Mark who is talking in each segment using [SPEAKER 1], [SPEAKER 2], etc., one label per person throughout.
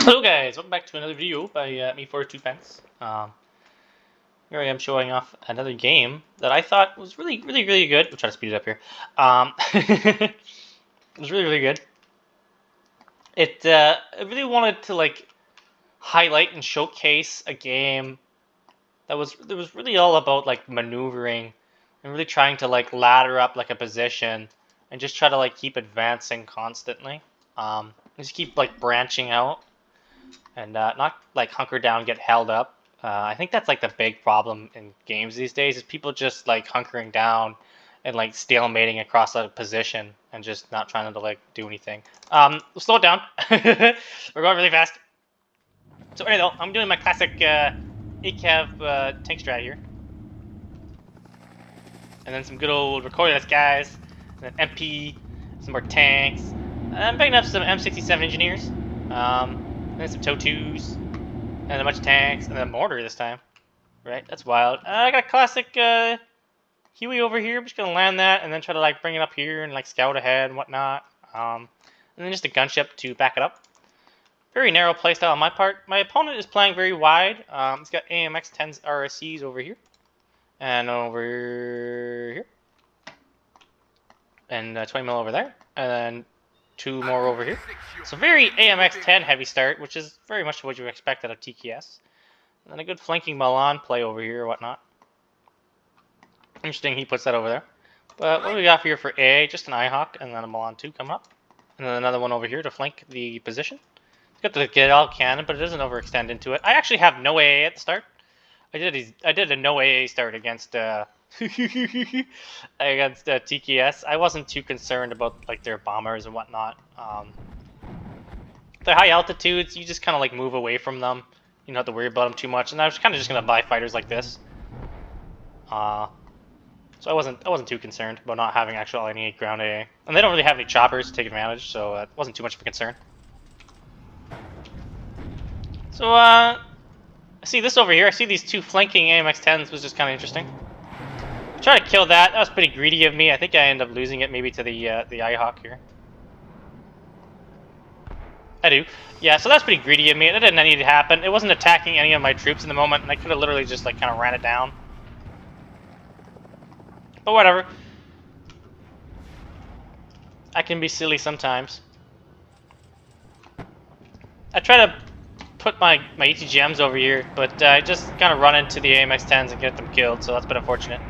[SPEAKER 1] Hello guys, welcome back to another video by me for Two Pence. Here I am showing off another game that I thought was really good. We'll try to speed it up here. It was really good. I really wanted to like highlight and showcase a game that was really all about like maneuvering and really trying to like ladder up like a position and just try to like keep advancing constantly. Just keep like branching out. And not like hunker down, get held up. I think that's like the big problem in games these days is people just like hunkering down and like stalemating across a position and just not trying to like do anything. We'll slow it down. We're going really fast. So anyway, I'm doing my classic ACAV tank strat here. And then some good old recoilless guys. And then MP, some more tanks. I'm picking up some M67 engineers. And then some TOW2s, and a bunch of tanks, and then a mortar this time. Right, that's wild. I got a classic Huey over here. I'm just gonna land that, and then try to like bring it up here and like scout ahead and whatnot. And then just a gunship to back it up. Very narrow playstyle on my part. My opponent is playing very wide. He's got AMX 10s RSCs over here, and over here, and 20 mil over there, and then 2 more over here. So very AMX 10 heavy start, which is very much what you expect out of TKS. And then a good flanking Milan play over here or whatnot. Interesting he puts that over there. But what do we got here for A? Just an IHawk and then a Milan 2 coming up. And then another one over here to flank the position. It's got the get all cannon, but it doesn't overextend into it. I actually have no AA at the start. I did a no AA start against TKS. I wasn't too concerned about like their bombers and whatnot. The high altitudes, you just kind of like move away from them. You don't have to worry about them too much. And I was kind of just gonna buy fighters like this. So I wasn't too concerned about not having actual any ground AA. And they don't really have any choppers to take advantage, so it wasn't too much of a concern. So I see this over here. I see these two flanking AMX 10s, was just kind of interesting. Try to kill that. That was pretty greedy of me. I think I ended up losing it maybe to the IHawk here. I do. Yeah, so that's pretty greedy of me. That didn't need to happen. It wasn't attacking any of my troops in the moment, and I could have literally just like kind of ran it down. But whatever. I can be silly sometimes. I try to put my ETGMs over here, but I just kind of run into the AMX 10s and get them killed, so that's been unfortunate.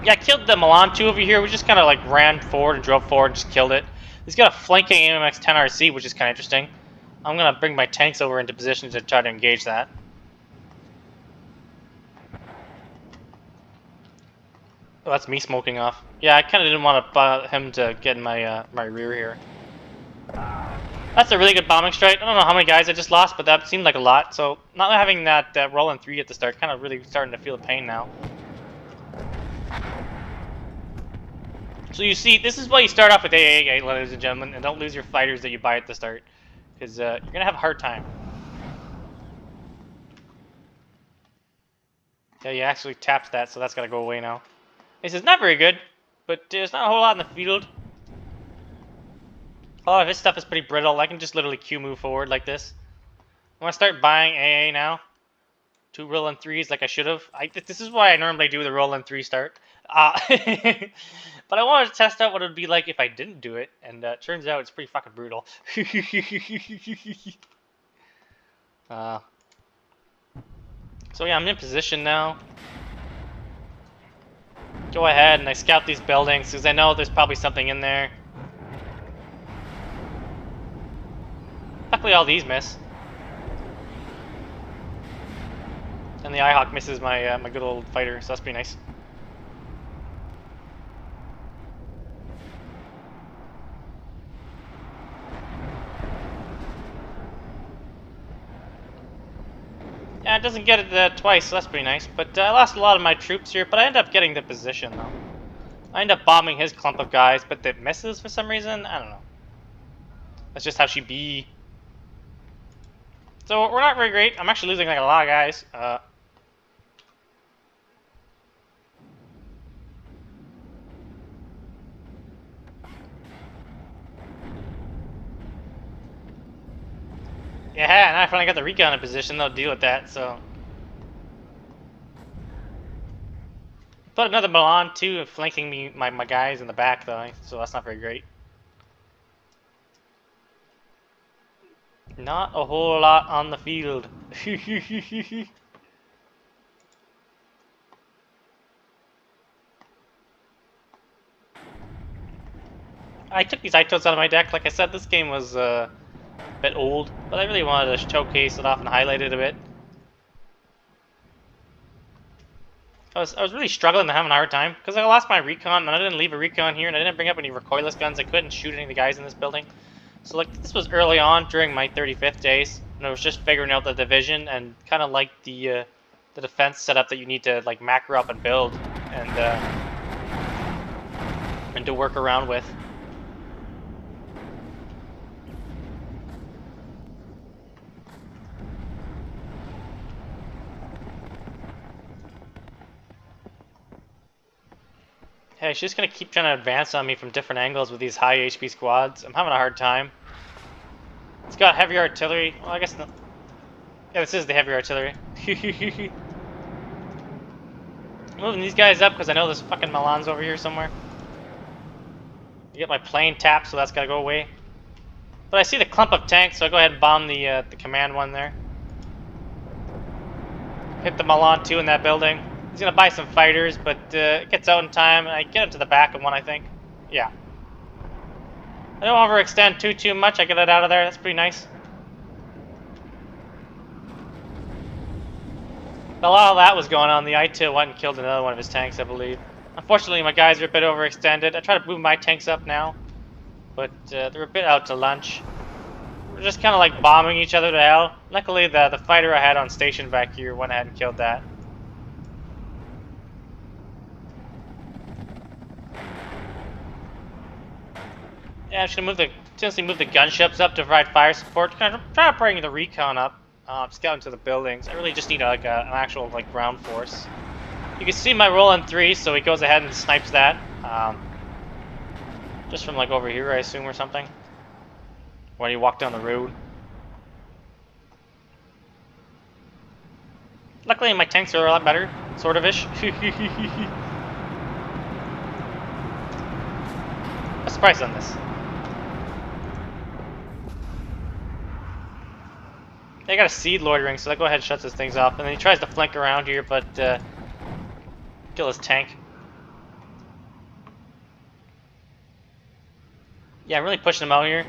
[SPEAKER 1] Yeah, I killed the Milan 2 over here. We just kind of like ran forward and drove forward and just killed it. He's got a flanking AMX 10 RC, which is kind of interesting. I'm going to bring my tanks over into position to try to engage that. Oh, that's me smoking off. Yeah, I kind of didn't want him to get in my my rear here. That's a really good bombing strike. I don't know how many guys I just lost, but that seemed like a lot. So not having that roll-in 3 at the start, kind of really starting to feel the pain now. So you see, this is why you start off with AA, ladies and gentlemen, and don't lose your fighters that you buy at the start, because you're gonna have a hard time. Yeah, you actually tapped that, so that's gotta go away now. This is not very good, but there's not a whole lot in the field. A lot of his stuff is pretty brittle. I can just literally Q move forward like this. I'm gonna start buying AA now. 2 roll-in 3s like I should have. This is why I normally do the roll-in 3 start. But I wanted to test out what it would be like if I didn't do it, and turns out it's pretty fucking brutal. So yeah, I'm in position now. Go ahead and I scout these buildings because I know there's probably something in there. Luckily all these miss. And the IHawk misses my my good old fighter, so that's pretty nice. Yeah, it doesn't get it twice, so that's pretty nice. But I lost a lot of my troops here, but I end up getting the position, though. I end up bombing his clump of guys, but it misses for some reason. I don't know. That's just how she be. So we're not very great. I'm actually losing like a lot of guys. Yeah, and I finally got the recon in position. They'll deal with that. So put another Milan too, flanking me my guys in the back though. So that's not very great. Not a whole lot on the field. I took these itos out of my deck. Like I said, this game was a bit old, but I really wanted to showcase it off and highlight it a bit. I was really struggling and having a hard time because I lost my recon and I didn't leave a recon here and I didn't bring up any recoilless guns. I couldn't shoot any of the guys in this building. So like this was early on during my 35th days, and I was just figuring out the division and kind of like the defense setup that you need to like macro up and build and to work around with. Hey, she's just gonna keep trying to advance on me from different angles with these high HP squads. I'm having a hard time. It's got heavy artillery. Well, I guess no. Yeah, this is the heavy artillery. Moving these guys up because I know there's fucking Milans over here somewhere. I get my plane tapped, so that's gotta go away. But I see the clump of tanks, so I go ahead and bomb the command one there. Hit the Milan 2 in that building. He's gonna buy some fighters, but it gets out in time, and I get him to the back of one, I think. Yeah. I don't overextend too much. I get it out of there. That's pretty nice. A lot of that was going on. The I-2 went and killed another one of his tanks, I believe. Unfortunately, my guys are a bit overextended. I try to move my tanks up now, but they're a bit out to lunch. We're just kind of like bombing each other to hell. Luckily, the fighter I had on station back here went ahead and killed that. Yeah, I'm just gonna move the gunships up to provide fire support. Kind of try to bring the recon up. Just get into the buildings. I really just need an actual like ground force. You can see my roll in 3, so he goes ahead and snipes that. Just from like over here, I assume, or something. When you walk down the road. Luckily, my tanks are a lot better, sort of ish. What's the price on this? They got a seed loitering, so that go ahead and shuts his things off. And then he tries to flank around here, but kill his tank. Yeah, I'm really pushing him out here.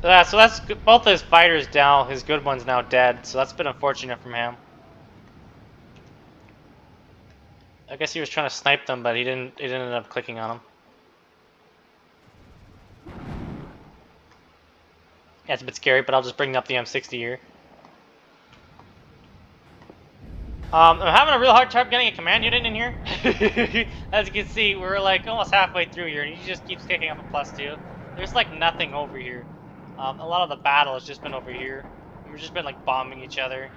[SPEAKER 1] So that's good. Both his fighters down. His good one's now dead. So that's been unfortunate from him. I guess he was trying to snipe them, but he didn't. It ended up clicking on him. Yeah, it's a bit scary, but I'll just bring up the M60 here. I'm having a real hard time getting a command unit in here. As you can see, we're like almost halfway through here, and he just keeps kicking up a +2. There's like nothing over here. A lot of the battle has just been over here. We've just been like bombing each other.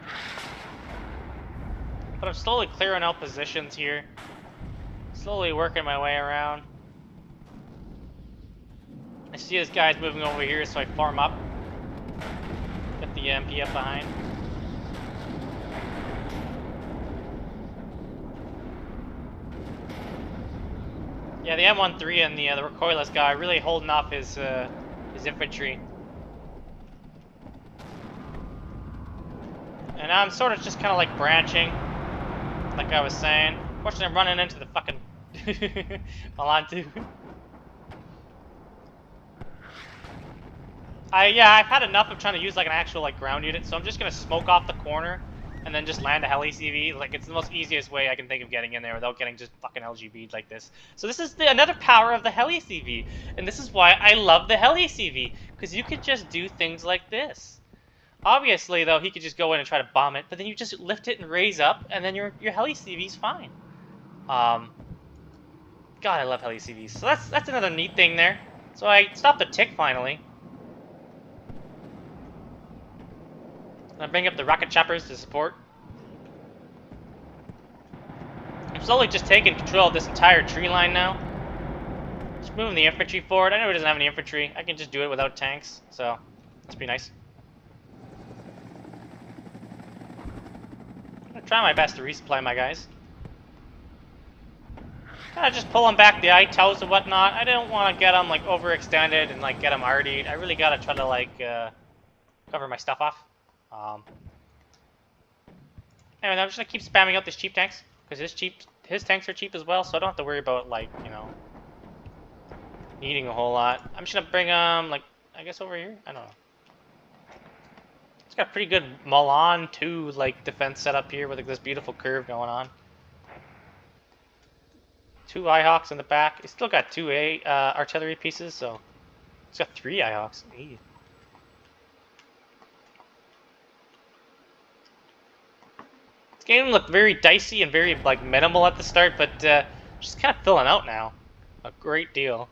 [SPEAKER 1] But I'm slowly clearing out positions here. Slowly working my way around. I see his guys moving over here, so I farm up. Get the MP up behind. Yeah, the M13 and the recoilless guy really holding off his infantry. And I'm sort of just kind of like branching, like I was saying. Fortunately, I'm running into the fucking Milan 2. I've had enough of trying to use like an actual like ground unit, so I'm just gonna smoke off the corner and then just land a heli CV. Like it's the most easiest way I can think of getting in there without getting just fucking LGB'd like this. So this is another power of the heli CV, and this is why I love the heli CV, because you could just do things like this. Obviously, though, he could just go in and try to bomb it, but then you just lift it and raise up, and then your heli CV's fine. God, I love heli CVs. So that's another neat thing there. So I stopped the tick finally. I bring up the rocket choppers to support. I'm I'm slowly just taking control of this entire tree line now. Just moving the infantry forward. I know he doesn't have any infantry. I can just do it without tanks, so that's pretty nice. I'm gonna try my best to resupply my guys. Kind of just pulling back the ITOs and whatnot. I don't want to get them like overextended and like get them RD'd. I really gotta try to like cover my stuff off. Anyway, I'm just gonna keep spamming out these cheap tanks because his tanks are cheap as well, so I don't have to worry about like needing a whole lot. I'm just gonna bring like I guess over here. I don't know. It's got a pretty good Milan 2 like defense setup here with like, this beautiful curve going on. 2 IHawks in the back. It's still got 2 artillery pieces, so it's got 3 IHawks. Eey. This game looked very dicey and very like minimal at the start, but just kind of filling out now. A great deal.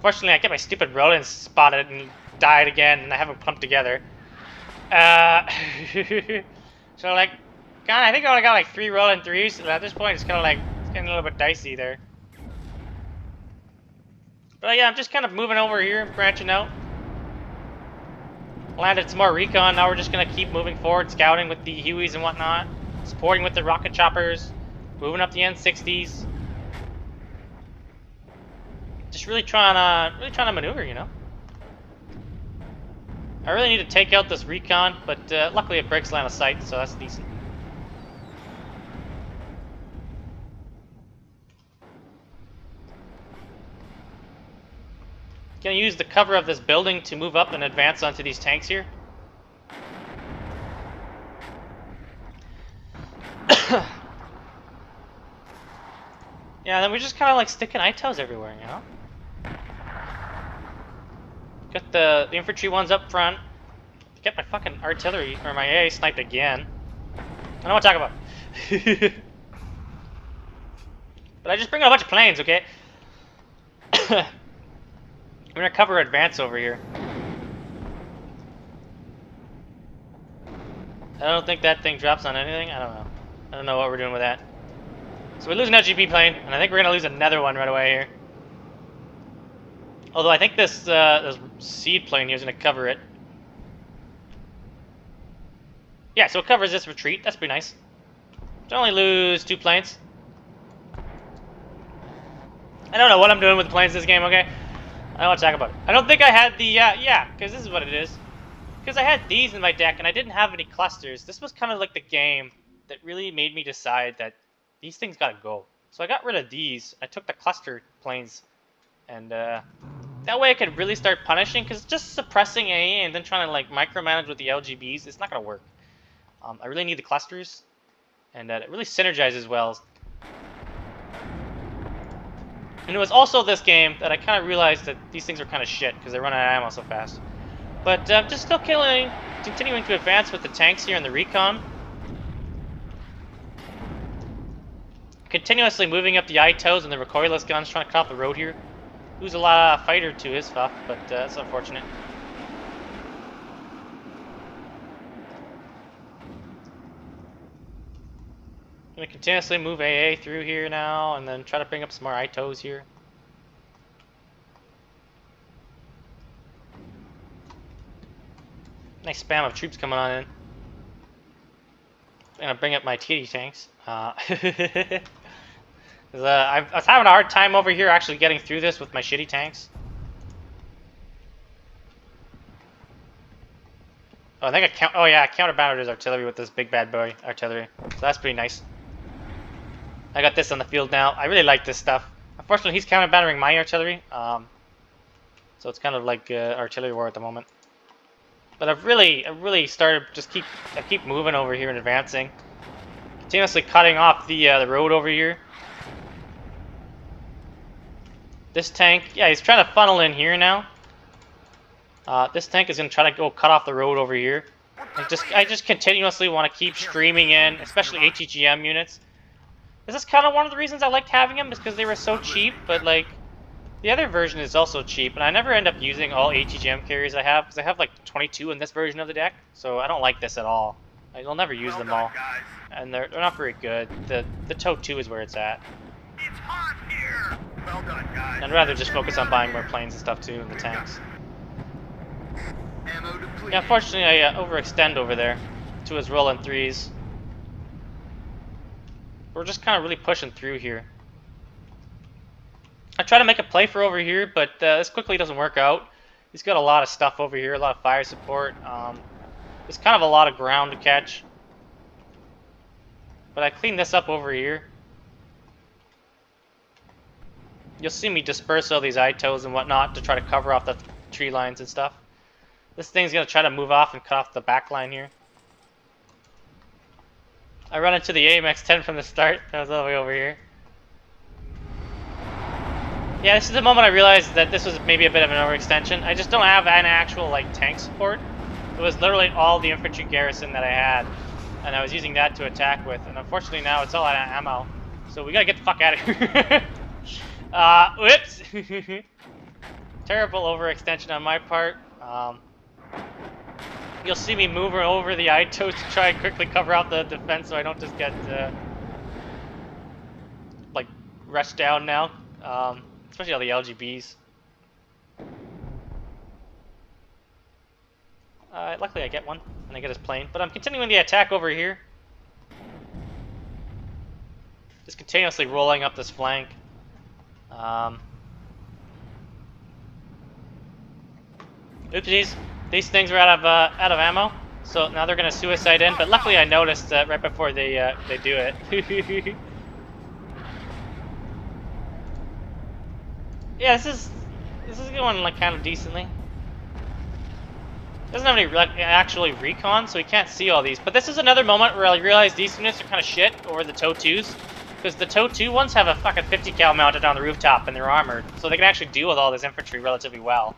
[SPEAKER 1] Fortunately, I get my stupid rodents spotted and died again, and I have them clumped together. So like. God, I think I only got like 3 rolling 3s, and at this point it's kind of like, it's getting a little bit dicey there. But yeah, I'm just kind of moving over here, branching out. Landed some more recon, now we're just going to keep moving forward, scouting with the Hueys and whatnot. Supporting with the rocket choppers, moving up the N60s. Just really trying to maneuver, you know. I really need to take out this recon, but luckily it breaks line of sight, so that's decent. Gonna use the cover of this building to move up and advance onto these tanks here. Yeah, then we're just kind of like sticking ITOs everywhere, you know? Got the infantry ones up front. Get my fucking artillery, or my AA sniped again. I don't want to talk about. But I just bring out a bunch of planes, okay? I'm gonna cover advance over here. I don't think that thing drops on anything. I don't know. I don't know what we're doing with that. So we lose an LGB plane, and I think we're gonna lose another one right away here. Although I think this seed plane here is gonna cover it. Yeah, so it covers this retreat. That's pretty nice. So only lose 2 planes. I don't know what I'm doing with the planes this game, okay? I don't want to talk about it. I don't think I had the, yeah, because this is what it is. Because I had these in my deck and I didn't have any clusters. This was kind of like the game that really made me decide that these things gotta go. So I got rid of these. I took the cluster planes. And that way I could really start punishing. Because just suppressing AA and then trying to like micromanage with the LGBs, it's not gonna work. I really need the clusters. And it really synergizes well. And it was also this game that I kind of realized that these things are kind of shit because they run out of ammo so fast. But just still continuing to advance with the tanks here and the recon. Continuously moving up the ITOs and the recoilless guns, trying to cut off the road here. Lose a lot of fighter to his stuff, but that's unfortunate. I'm gonna continuously move AA through here now, and then try to bring up some more ITOs here. Nice spam of troops coming on in. I'm gonna bring up my TD tanks. I was having a hard time over here actually getting through this with my shitty tanks. Oh, I think I counterbalance his artillery with this big bad boy artillery. So that's pretty nice. I got this on the field now. I really like this stuff. Unfortunately, he's counter-battering my artillery. So it's kind of like artillery war at the moment. But I really started I keep moving over here and advancing. Continuously cutting off the road over here. This tank, yeah, he's trying to funnel in here now. This tank is going to try to go cut off the road over here. I just continuously want to keep streaming in, especially ATGM units. This is kind of one of the reasons I liked having them, is because they were so cheap, but like, the other version is also cheap, and I never end up using all ATGM carriers I have, because I have like 22 in this version of the deck, so I don't like this at all. I'll never use them all, and they're not very good. The TOW 2 is where it's at.
[SPEAKER 2] It's hot here. Well done, guys.
[SPEAKER 1] I'd rather just focus on buying more planes and stuff too, and the tanks.
[SPEAKER 2] Ammo depleted.
[SPEAKER 1] Yeah, unfortunately I overextend over there to his rolling threes. We're just kind of really pushing through here. I try to make a play for over here, but this quickly doesn't work out. He's got a lot of stuff over here, a lot of fire support. There's kind of a lot of ground to catch. But I cleaned this up over here. You'll see me disperse all these ITOs and whatnot to try to cover off the tree lines and stuff. This thing's going to try to move off and cut off the back line here. I run into the AMX-10 from the start. That was all the way over here. Yeah, this is the moment I realized that this was maybe a bit of an overextension. I just don't have an actual like tank support. It was literally all the infantry garrison that I had, and I was using that to attack with. And unfortunately now it's all out of ammo, so we gotta get the fuck out of here. Whoops! Terrible overextension on my part. You'll see me move over the ITOs to try and quickly cover out the defense so I don't just get like rushed down now. Especially all the LGBs. Luckily I get one, and I get his plane. But I'm continuing the attack over here. Just continuously rolling up this flank. Oopsies. These things are out of ammo. So now they're gonna suicide in. But luckily I noticed right before they do it. Yeah, this is going like kind of decently. Doesn't have any actually recon, so we can't see all these. But this is another moment where I realize these units are kind of shit over the TOW 2s, because the TOW 2 ones have a fucking 50 cal mounted on the rooftop and they're armored, so they can actually deal with all this infantry relatively well.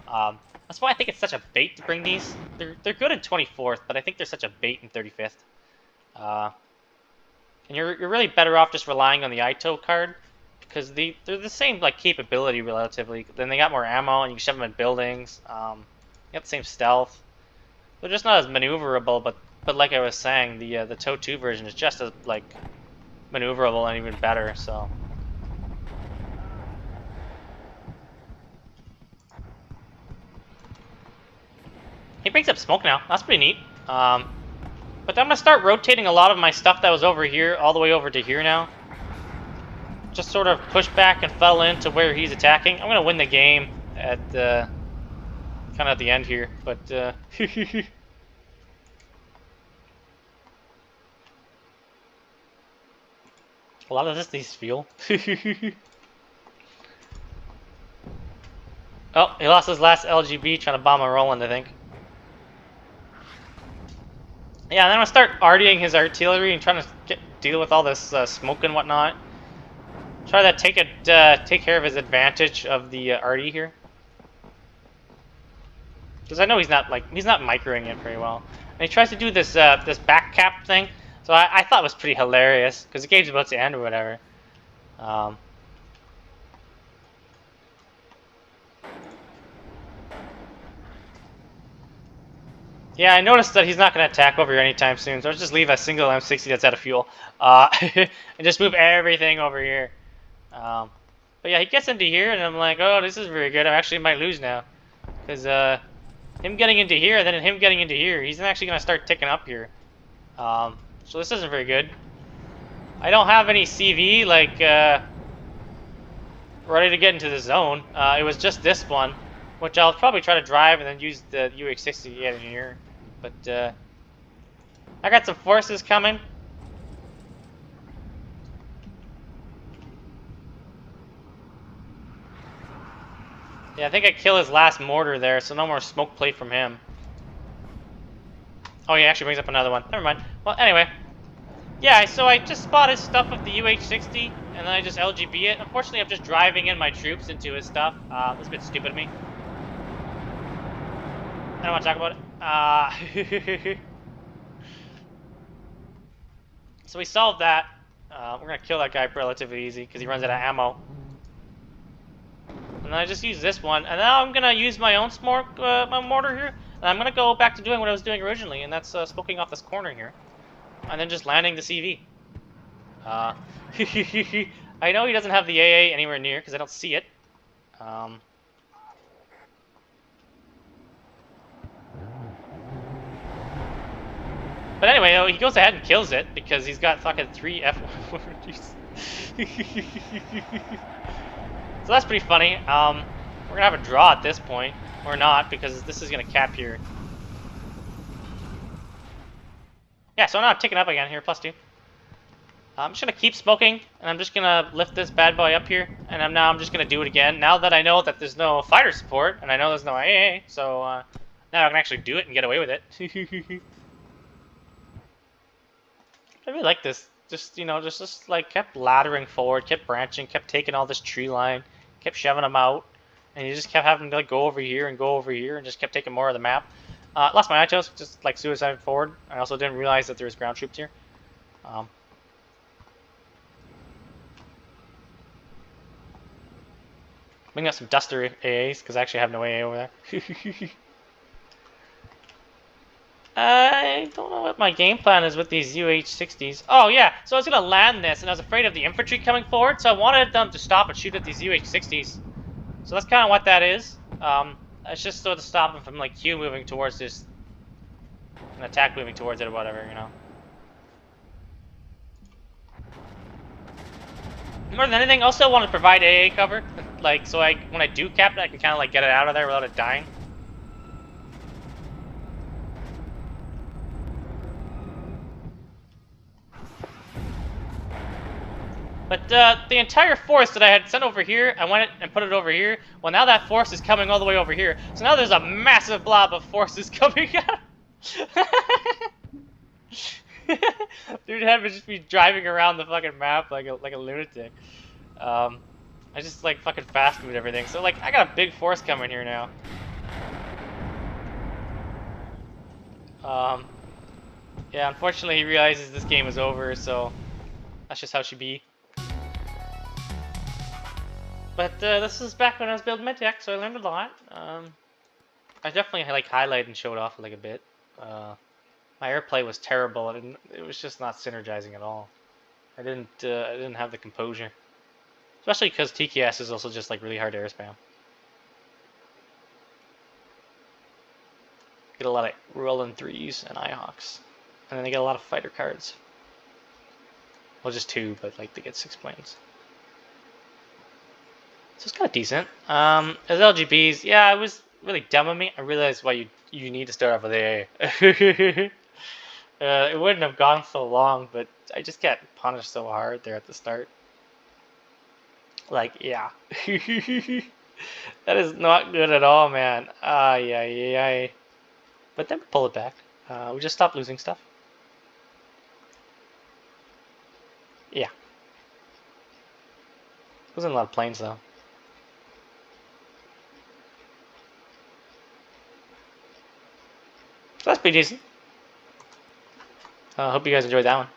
[SPEAKER 1] That's why I think it's such a bait to bring these. They're good in 24th, but I think they're such a bait in 35th. And you're really better off just relying on the ITO card. Because they're the same like capability relatively. Then they got more ammo, and you can shove them in buildings. You got the same stealth. They're just not as maneuverable, but like I was saying, the TOW 2 version is just as like maneuverable and even better. So he brings up smoke now. That's pretty neat. But I'm gonna start rotating a lot of my stuff that was over here all the way over to here now. Just sort of push back and fell into where he's attacking. I'm gonna win the game at kind of at the end here, but a lot of this needs fuel. Oh, he lost his last LGB trying to bomb a Roland, I think. Yeah, and then I'm gonna start artying his artillery and trying to deal with all this smoke and whatnot. Try to take care of his advantage of the arty here, because I know he's not microing it very well. And he tries to do this this back cap thing, so I thought it was pretty hilarious because the game's about to end or whatever. Yeah, I noticed that he's not going to attack over here anytime soon, so I'll just leave a single M60 that's out of fuel, and just move everything over here. But yeah, he gets into here, and I'm like, oh, this is very good. I actually might lose now, because him getting into here, and then him getting into here, he's actually going to start ticking up here. So this isn't very good. I don't have any CV, like, ready to get into the zone. It was just this one, which I'll probably try to drive and then use the UH-60 to get in here. But I got some forces coming. Yeah, I think I kill his last mortar there, so no more smoke plate from him. Oh, he actually brings up another one. Never mind. Well, anyway. Yeah, so I just spotted stuff of the UH-60, and then I just LGB it. Unfortunately, I'm just driving in my troops into his stuff. That's a bit stupid of me. I don't want to talk about it. So we solved that. We're going to kill that guy relatively easy, because he runs out of ammo. And then I just use this one, and now I'm gonna use my own smoke, my mortar here. And And I'm gonna go back to doing what I was doing originally, and that's smoking off this corner here, and then just landing the CV. I know he doesn't have the AA anywhere near because I don't see it. But anyway, though, he goes ahead and kills it because he's got fucking 3 F140s. So that's pretty funny. We're gonna have a draw at this point, or not, because this is gonna cap here. Yeah, so now I'm ticking up again here, +2. I'm just gonna keep smoking, and I'm just gonna lift this bad boy up here, and I'm just gonna do it again. Now that I know that there's no fighter support, and I know there's no AA, so now I can actually do it and get away with it. I really like this. Just, you know, just like kept laddering forward, kept branching, kept taking all this tree line, kept shoving them out, and you just kept having to like go over here and go over here, and just kept taking more of the map. Lost my ITOs, just like suicide forward. I also didn't realize that there was ground troops here. Bring up some Duster AAs, because I actually have no AA over there. I don't know what my game plan is with these UH-60s. Oh yeah, so I was going to land this, and I was afraid of the infantry coming forward, so I wanted them to stop and shoot at these UH-60s. So that's kind of what that is. It's just so to stop them from like Q moving towards this, an attack moving towards it or whatever, you know. More than anything, I also want to provide AA cover, like so when I do cap it, I can kind of like get it out of there without it dying. But the entire force that I had sent over here, I went and put it over here. Well, now that force is coming all the way over here. So now there's a massive blob of forces coming out. Dude had to just be driving around the fucking map like a lunatic. I just like fucking fast moved everything. So like I got a big force coming here now. Yeah, unfortunately he realizes this game is over, so that's just how it should be. But this is back when I was building my deck, so I learned a lot. I definitely like highlighted and showed off like a bit. My airplay was terrible, and it was just not synergizing at all. I didn't have the composure, especially because TKS is also just like really hard to air spam. Get a lot of rolling 3s and IHawks, and then they get a lot of fighter cards. Well, just 2, but like they get 6 planes. So it's kind of decent. As LGBs, yeah, it was really dumb of me. I realized why you need to start off with AA. It wouldn't have gone so long, but I just got punished so hard there at the start. Like, yeah. That is not good at all, man. Yeah. But then we pull it back. We just stopped losing stuff. Yeah. Wasn't a lot of planes, though. So that's pretty decent. Hope you guys enjoyed that one.